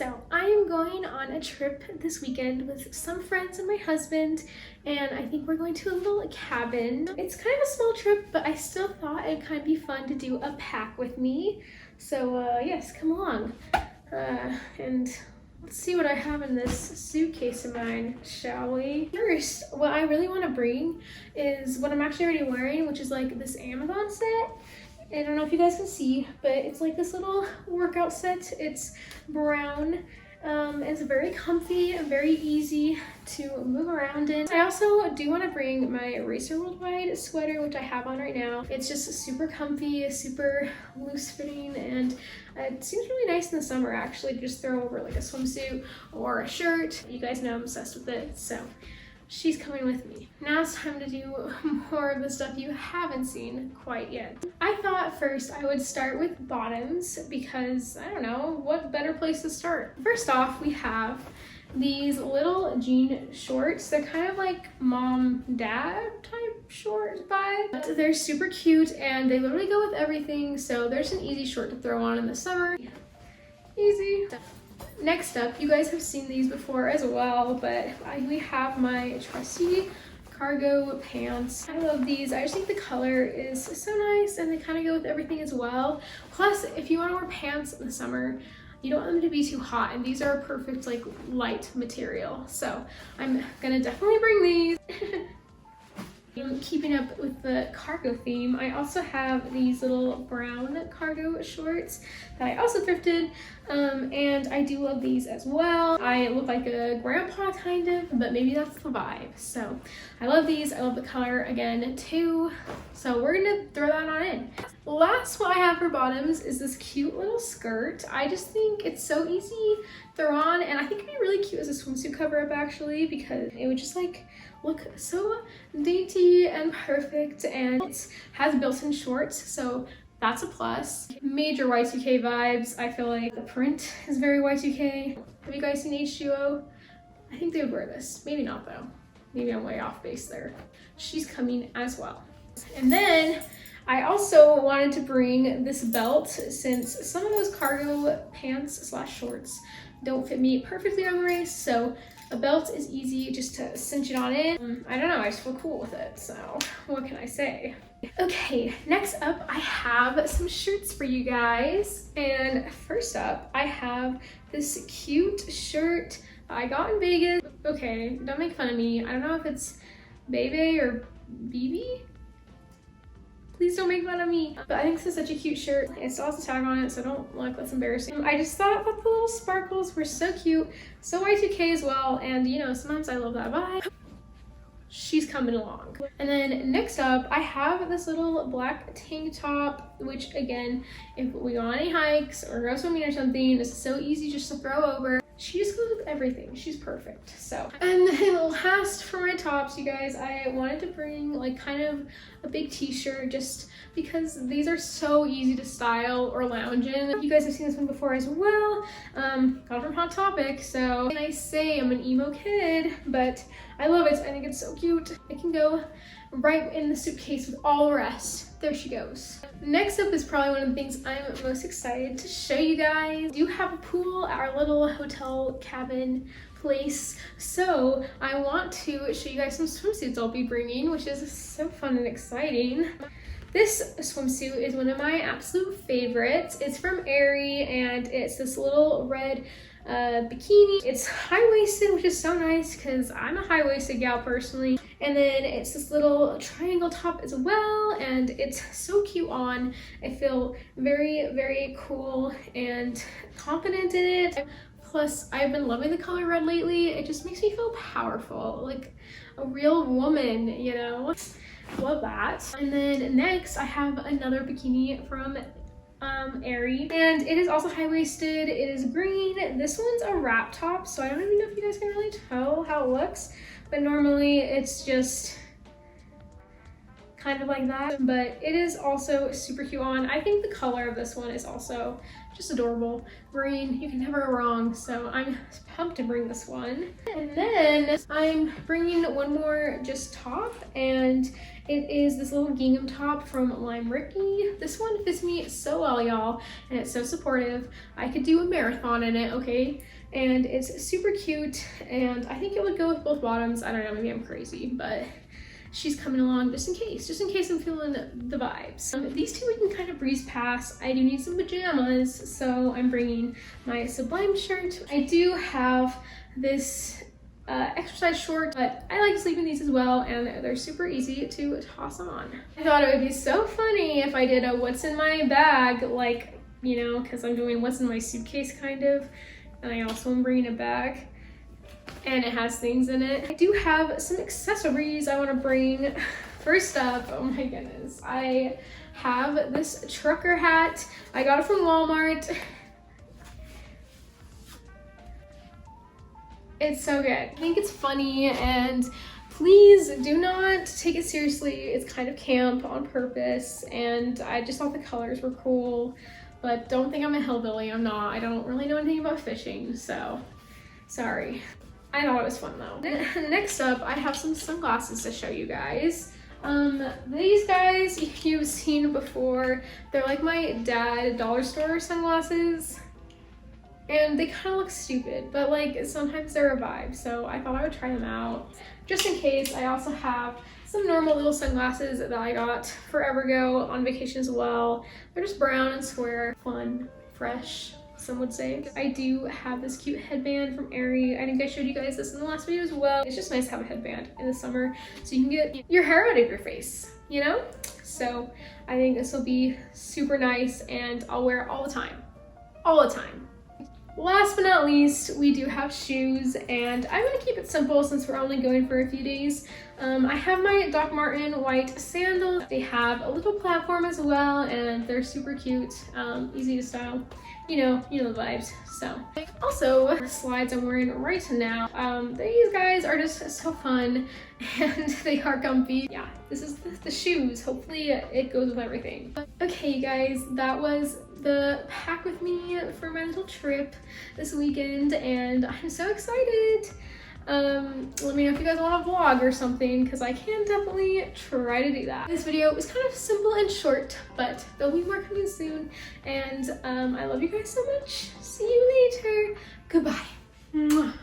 So I am going on a trip this weekend with some friends and my husband, and I think we're going to a little cabin. It's kind of a small trip, but I still thought it'd kind of be fun to do a pack with me. So yes, come along. And let's see what I have in this suitcase of mine, shall we? First, what I really want to bring is what I'm actually already wearing, which is like this Amazon set. I don't know if you guys can see, but it's like this little workout set. It's brown. It's very comfy and very easy to move around in. I also do want to bring my Racer Worldwide sweater, which I have on right now. It's just super comfy, super loose fitting, and it seems really nice in the summer actually to just throw over like a swimsuit or a shirt. You guys know I'm obsessed with it, so she's coming with me. Now it's time to do more of the stuff you haven't seen quite yet. I thought first I would start with bottoms because, I don't know, what better place to start? First off, we have these little jean shorts. They're kind of like mom-dad type short vibe. They're super cute and they literally go with everything, so there's an easy short to throw on in the summer. Easy. Next up, you guys have seen these before as well, but we have my trusty cargo pants. I love these. I just think the color is so nice and they kind of go with everything as well. Plus, if you want to wear pants in the summer, you don't want them to be too hot, and these are a perfect like light material. So I'm gonna definitely bring these. Keeping up with the cargo theme, I also have these little brown cargo shorts that I also thrifted, and I do love these as well. I look like a grandpa kind of, but maybe that's the vibe. So I love these. I love the color again too. So we're gonna throw that on in. Last, what I have for bottoms is this cute little skirt. I just think it's so easy to throw on, and I think it'd be really cute as a swimsuit cover up actually, because it would just like look so dainty and perfect, and it has built-in shorts, so that's a plus. Major Y2K vibes. I feel like the print is very Y2K. Have you guys seen H2O? I think they would wear this. Maybe not though. Maybe I'm way off base there. She's coming as well. And then I also wanted to bring this belt, since some of those cargo pants slash shorts don't fit me perfectly on the waist, so a belt is easy just to cinch it on in. I don't know, I just feel cool with it, so what can I say? Okay, next up I have some shirts for you guys. And first up, I have this cute shirt I got in Vegas. Okay, don't make fun of me. I don't know if it's Bebe or BB. Please don't make fun of me. But I think this is such a cute shirt. It still has a tag on it, so don't look, that's embarrassing. I just thought that the little sparkles were so cute, so Y2K as well, and you know, sometimes I love that vibe. She's coming along. And then next up, I have this little black tank top, which again, if we go on any hikes or go swimming or something, it's so easy just to throw over. She just goes with everything. She's perfect. So, and then last for my tops, you guys, I wanted to bring like kind of a big t-shirt just because these are so easy to style or lounge in. You guys have seen this one before as well. Got it from Hot Topic. So, and I say I'm an emo kid, but I love it. I think it's so cute. It can go right in the suitcase with all the rest. There she goes. Next up is probably one of the things I'm most excited to show you guys. We do have a pool at our little hotel cabin place, so I want to show you guys some swimsuits I'll be bringing, which is so fun and exciting. This swimsuit is one of my absolute favorites. It's from Aerie, and it's this little red bikini. It's high-waisted, which is so nice because I'm a high-waisted gal personally. And then it's this little triangle top as well, and it's so cute on. I feel very, very cool and confident in it. Plus, I've been loving the color red lately. It just makes me feel powerful, like a real woman, you know? Love that. And then next, I have another bikini from Aerie, and it is also high-waisted. It is green. This one's a wrap top, so I don't even know if you guys can really tell how it looks, but normally it's just kind of like that, but it is also super cute on. I think the color of this one is also just adorable. Green, you can never go wrong, so I'm pumped to bring this one. And then I'm bringing one more just top, and it is this little gingham top from Lime Ricky. This one fits me so well, y'all, and it's so supportive. I could do a marathon in it, okay? And it's super cute, and I think it would go with both bottoms. I don't know, maybe I'm crazy, but she's coming along just in case I'm feeling the vibes. These two we can kind of breeze past. I do need some pajamas, so I'm bringing my Sublime shirt. I do have this exercise short, but I like sleeping these as well, and they're super easy to toss on. I thought it would be so funny if I did a what's in my bag, like, you know, because I'm doing what's in my suitcase kind of, and I also am bringing a bag, and it has things in it. I do have some accessories I want to bring. First up, oh my goodness, I have this trucker hat. I got it from Walmart. It's so good. I think it's funny, and please do not take it seriously. It's kind of camp on purpose, and I just thought the colors were cool, but don't think I'm a hillbilly. I'm not. I don't really know anything about fishing, so sorry. I thought it was fun though. Next up, I have some sunglasses to show you guys. These guys you've seen before. They're like my dad dollar store sunglasses, and they kind of look stupid, but like sometimes they're a vibe, so I thought I would try them out just in case. I also have some normal little sunglasses that I got forever ago on vacation as well. They're just brown and square, fun, fresh, some would say. I do have this cute headband from Aerie. I think I showed you guys this in the last video as well. It's just nice to have a headband in the summer so you can get your hair out of your face, you know? So I think this will be super nice, and I'll wear it all the time. All the time. Last but not least, we do have shoes, and I'm gonna keep it simple since we're only going for a few days. I have my Doc Marten white sandals. They have a little platform as well, and they're super cute, easy to style. You know the vibes. So also the slides I'm wearing right now, these guys are just so fun, and they are comfy. Yeah, this is the shoes. Hopefully it goes with everything. Okay, you guys, that was the pack with me for my little trip this weekend, and I'm so excited. Let me know if you guys want a vlog or something, because I can definitely try to do that. This video was kind of simple and short, but there'll be more coming soon, and I love you guys so much. See you later. Goodbye. Mwah.